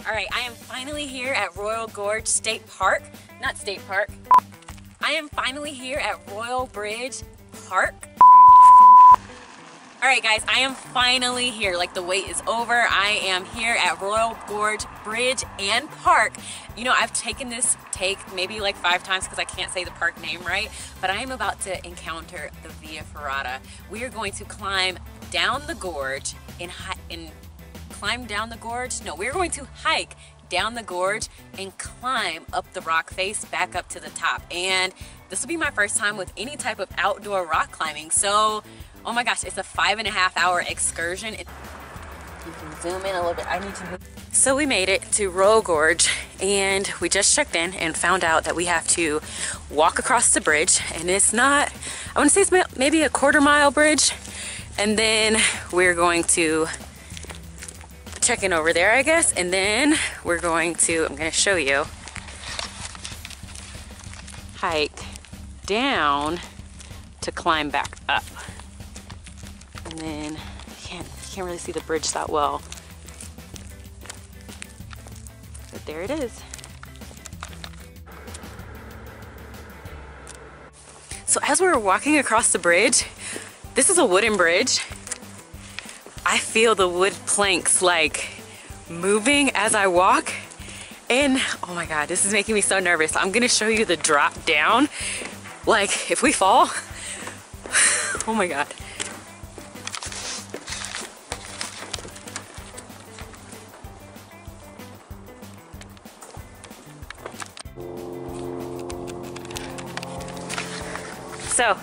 All right, I am finally here at Royal Gorge State Park. Not State Park. I am finally here at Royal Bridge Park. All right, guys, I am finally here. Like, the wait is over. I am here at Royal Gorge Bridge and Park. You know, I've taken this take maybe like 5 times because I can't say the park name right, but I am about to encounter the Via Ferrata. We are going to climb down the gorge we're going to hike down the gorge and climb up the rock face back up to the top. And this will be my first time with any type of outdoor rock climbing. So, oh my gosh, it's a 5.5-hour excursion. You can zoom in a little bit. I need to move. So we made it to Royal Gorge and we just checked in and found out that we have to walk across the bridge, and it's not, I want to say it's maybe a 1/4 mile bridge, and then we're going to check in over there, I guess, and then we're going to, I'm going to show you, hike down to climb back up. And then you can't really see the bridge that well, but there it is. So as we were walking across the bridge, this is a wooden bridge. I feel the wood planks like moving as I walk, and oh my god, this is making me so nervous. I'm gonna show you the drop down. Like, if we fall, oh my god. So,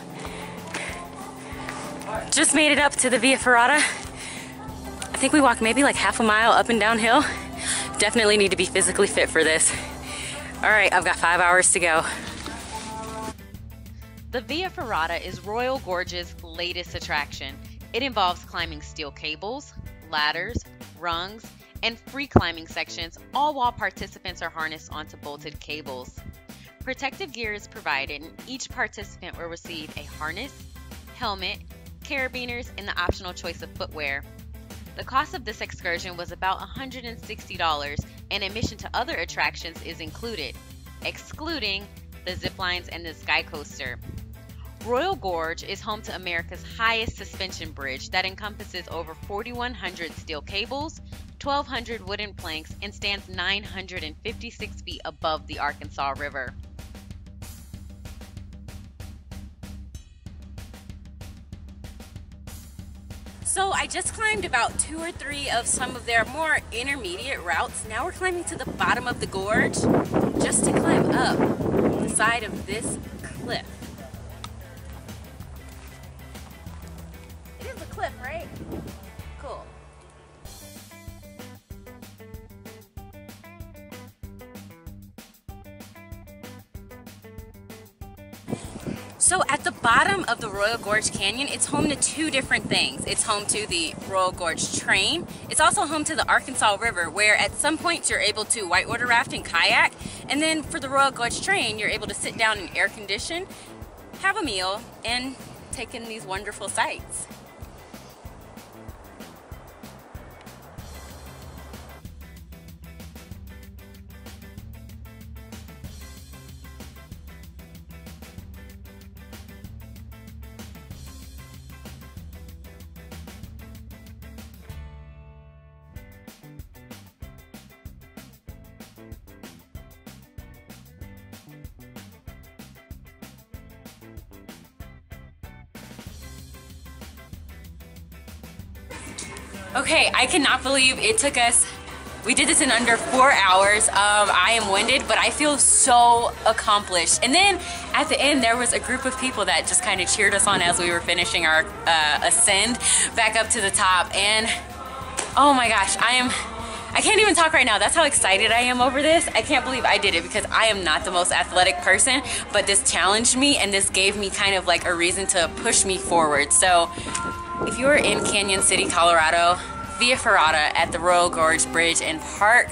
just made it up to the Via Ferrata. I think we walked maybe like 1/2 mile up and downhill. Definitely need to be physically fit for this. All right, I've got 5 hours to go. The Via Ferrata is Royal Gorge's latest attraction. It involves climbing steel cables, ladders, rungs, and free climbing sections, all while participants are harnessed onto bolted cables. Protective gear is provided, and each participant will receive a harness, helmet, carabiners, and the optional choice of footwear. The cost of this excursion was about $160, and admission to other attractions is included, excluding the zip lines and the sky coaster. Royal Gorge is home to America's highest suspension bridge that encompasses over 4,100 steel cables, 1,200 wooden planks, and stands 956 feet above the Arkansas River. So I just climbed about 2 or 3 of some of their more intermediate routes. Now we're climbing to the bottom of the gorge just to climb up the side of this cliff. It is a cliff, right? Cool. So at the bottom of the Royal Gorge Canyon, it's home to 2 different things. It's home to the Royal Gorge Train. It's also home to the Arkansas River, where at some points you're able to whitewater raft and kayak. And then for the Royal Gorge Train, you're able to sit down and air condition, have a meal, and take in these wonderful sights. Okay, I cannot believe it took us, we did this in under 4 hours. I am winded, but I feel so accomplished. And then at the end, there was a group of people that just kind of cheered us on as we were finishing our ascend back up to the top. And oh my gosh, I can't even talk right now. That's how excited I am over this. I can't believe I did it because I am not the most athletic person, but this challenged me and this gave me kind of like a reason to push me forward. So if you are in Canyon City, Colorado, Via Ferrata at the Royal Gorge Bridge and Park.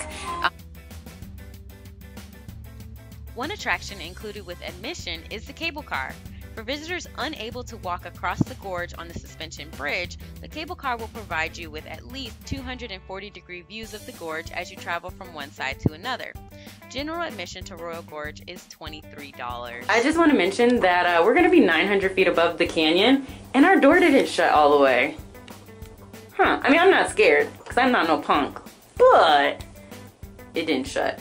One attraction included with admission is the cable car. For visitors unable to walk across the gorge on the suspension bridge, the cable car will provide you with at least 240-degree views of the gorge as you travel from one side to another. General admission to Royal Gorge is $23. I just want to mention that we're going to be 900 feet above the canyon, and our door didn't shut all the way. Huh, I mean, I'm not scared, because I'm not no punk, but it didn't shut.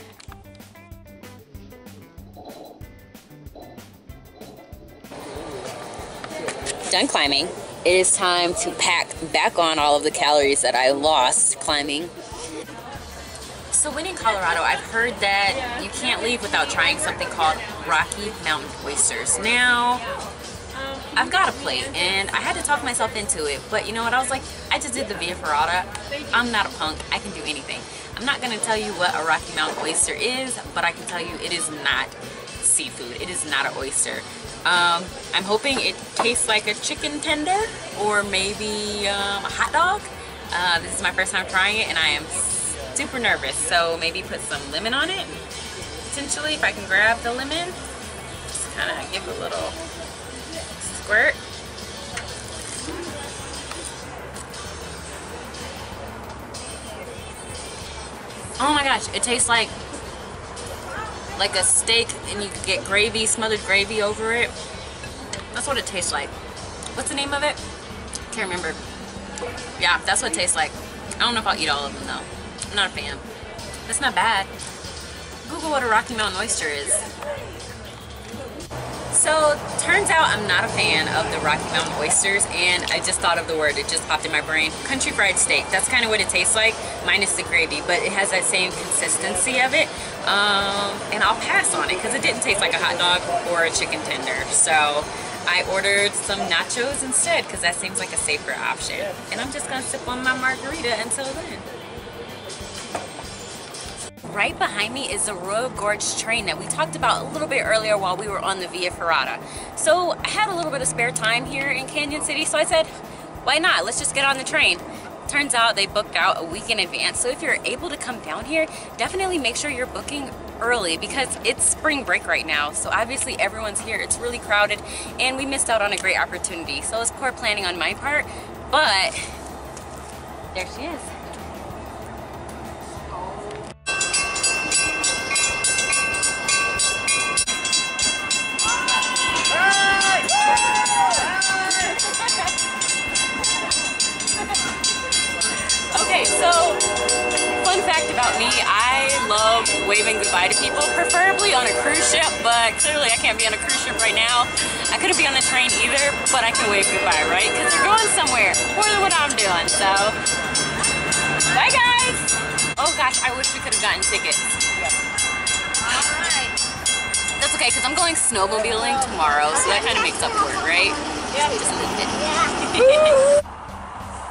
Done climbing. It is time to pack back on all of the calories that I lost climbing. So when in Colorado, I've heard that you can't leave without trying something called Rocky Mountain oysters. Now, I've got a plate and I had to talk myself into it, but you know what, I was like, I just did the Via Ferrata. I'm not a punk, I can do anything. I'm not gonna tell you what a Rocky Mountain oyster is, but I can tell you it is not seafood. It is not an oyster. I'm hoping it tastes like a chicken tender or maybe a hot dog. This is my first time trying it and I am super nervous, so maybe put some lemon on it. Potentially, if I can grab the lemon, just kind of give it a little squirt. Oh my gosh, it tastes like a steak and you could get gravy, smothered gravy over it. That's what it tastes like. What's the name of it? Can't remember. Yeah, that's what it tastes like. I don't know if I'll eat all of them though. I'm not a fan. It's not bad. Google what a Rocky Mountain oyster is. So, turns out I'm not a fan of the Rocky Mountain oysters, and I just thought of the word, it just popped in my brain. Country fried steak, that's kind of what it tastes like, minus the gravy, but it has that same consistency of it. And I'll pass on it, because it didn't taste like a hot dog or a chicken tender. So, I ordered some nachos instead, because that seems like a safer option. And I'm just going to sip on my margarita until then. Right behind me is the Royal Gorge train that we talked about a little bit earlier while we were on the Via Ferrata. So I had a little bit of spare time here in Canyon City, so I said, why not? Let's just get on the train. Turns out they booked out a week in advance, so if you're able to come down here, definitely make sure you're booking early because it's spring break right now. So obviously everyone's here, it's really crowded, and we missed out on a great opportunity. So it's poor planning on my part, but there she is. Okay, so fun fact about me, I love waving goodbye to people, preferably on a cruise ship, but clearly I can't be on a cruise ship right now. I couldn't be on the train either, but I can wave goodbye, right? Because they're going somewhere, more than what I'm doing, so bye guys! Oh gosh, I wish we could have gotten tickets. Alright. That's okay, because I'm going snowmobiling tomorrow, so that kind of makes up for it, right? Yeah. Just a little bit. Yeah.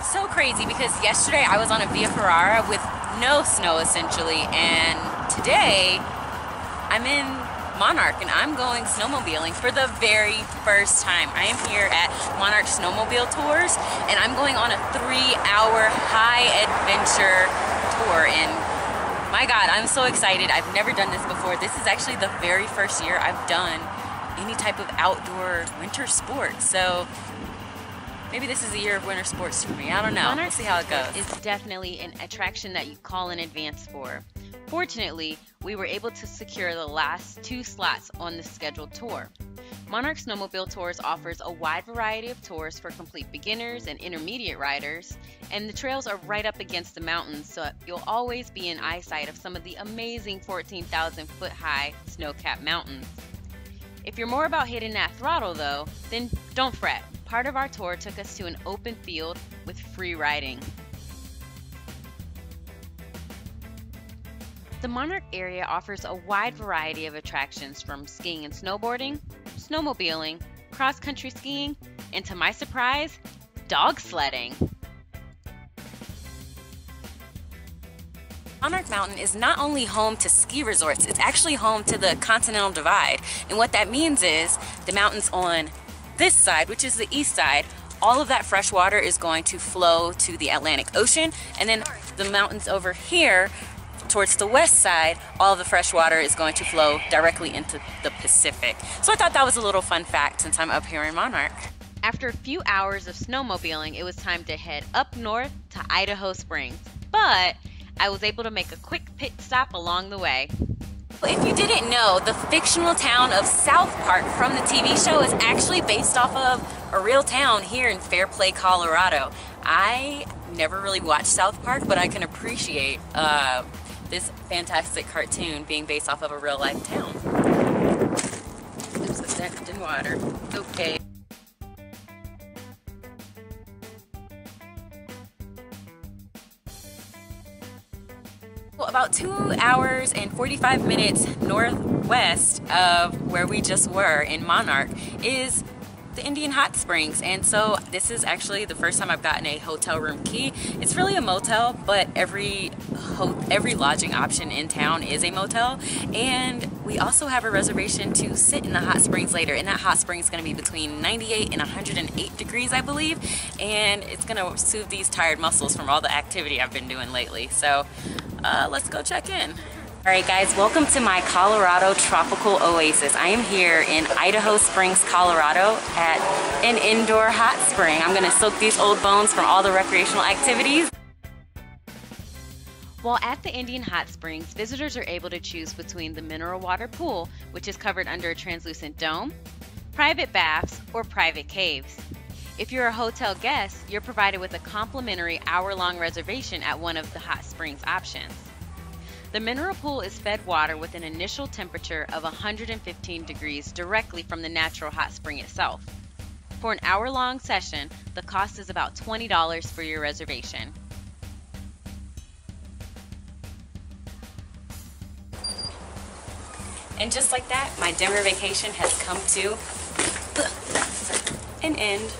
So crazy because yesterday I was on a Via Ferrata with no snow essentially, and today I'm in Monarch and I'm going snowmobiling for the very first time. I am here at Monarch Snowmobile Tours and I'm going on a 3-hour high adventure tour, and my God, I'm so excited. I've never done this before. This is actually the very first year I've done any type of outdoor winter sport, so maybe this is a year of winter sports for me. I don't know. We'll see how it goes. It's definitely an attraction that you call in advance for. Fortunately, we were able to secure the last 2 slots on the scheduled tour. Monarch Snowmobile Tours offers a wide variety of tours for complete beginners and intermediate riders, and the trails are right up against the mountains, so you'll always be in eyesight of some of the amazing 14,000 foot high snow-capped mountains. If you're more about hitting that throttle though, then don't fret. Part of our tour took us to an open field with free riding. The Monarch area offers a wide variety of attractions from skiing and snowboarding, snowmobiling, cross-country skiing, and to my surprise, dog sledding. Monarch Mountain is not only home to ski resorts, it's actually home to the Continental Divide. And what that means is the mountains on this side, which is the east side, all of that fresh water is going to flow to the Atlantic Ocean, and then the mountains over here towards the west side, all of the fresh water is going to flow directly into the Pacific. So I thought that was a little fun fact since I'm up here in Monarch. After a few hours of snowmobiling, it was time to head up north to Idaho Springs. But I was able to make a quick pit stop along the way. If you didn't know, the fictional town of South Park from the TV show is actually based off of a real town here in Fairplay, Colorado. I never really watched South Park, but I can appreciate this fantastic cartoon being based off of a real life town. Oops, I stepped in water. Okay. About 2 hours and 45 minutes northwest of where we just were in Monarch is the Indian Hot Springs, and so this is actually the first time I've gotten a hotel room key. It's really a motel, but every lodging option in town is a motel, and we also have a reservation to sit in the hot springs later, and that hot spring is going to be between 98 and 108 degrees, I believe, and it's going to soothe these tired muscles from all the activity I've been doing lately. So let's go check in. Alright guys, welcome to my Colorado tropical oasis. I am here in Idaho Springs, Colorado at an indoor hot spring. I'm going to soak these old bones from all the recreational activities. While at the Indian Hot Springs, visitors are able to choose between the mineral water pool, which is covered under a translucent dome, private baths, or private caves. If you're a hotel guest, you're provided with a complimentary hour-long reservation at one of the hot springs options. The mineral pool is fed water with an initial temperature of 115 degrees directly from the natural hot spring itself. For an hour-long session, the cost is about $20 for your reservation. And just like that, my Denver vacation has come to an end.